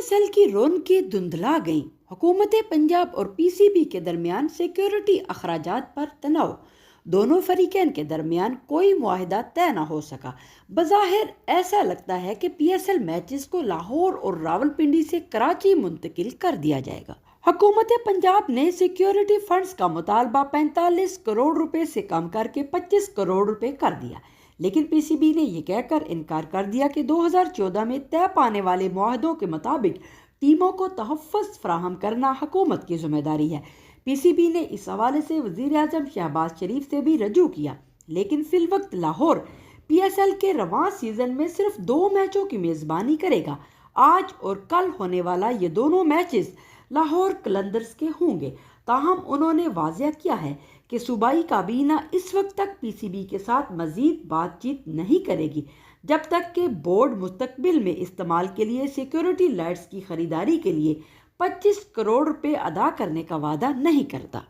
PSL की रौनकें धुंधला गईं। हुकूमत पंजाब और PCB के दरमियान सिक्योरिटी अखराजात पर तनाव। दोनों फरीकैन के दरमियान कोई मुआहिदा तय न हो सका। बज़ाहिर ऐसा लगता है कि PSL मैचेस को लाहौर और रावलपिंडी से कराची मुंतकिल कर दिया जाएगा। हुकूमत पंजाब ने सिक्योरिटी फंड्स का मुतालबा 45 करोड़ रुपए से कम करके 25 करोड़ रुपए कर दिया, लेकिन PCB ने यह कहकर इनकार कर दिया कि 2014 में तय पाने वाले मुआहदों के मुताबिक टीमों को तहफ़्फ़ुज़ फराहम करना हुकूमत की जिम्मेदारी है। PCB ने इस हवाले से वज़ीर आज़म शहबाज शरीफ से भी रजू किया, लेकिन फिलवक्त लाहौर PSL के रवां सीज़न में सिर्फ 2 मैचों की मेज़बानी करेगा। आज और कल होने वाला ये दोनों मैचेस लाहौर कलंदर्स के होंगे। ताहम उन्होंने वाज़ेह किया है कि सूबाई काबीना इस वक्त तक PCB के साथ मज़ीद बातचीत नहीं करेगी जब तक कि बोर्ड मुस्तकबिल में इस्तेमाल के लिए सिक्योरिटी लाइट्स की ख़रीदारी के लिए 25 करोड़ रुपए अदा करने का वादा नहीं करता।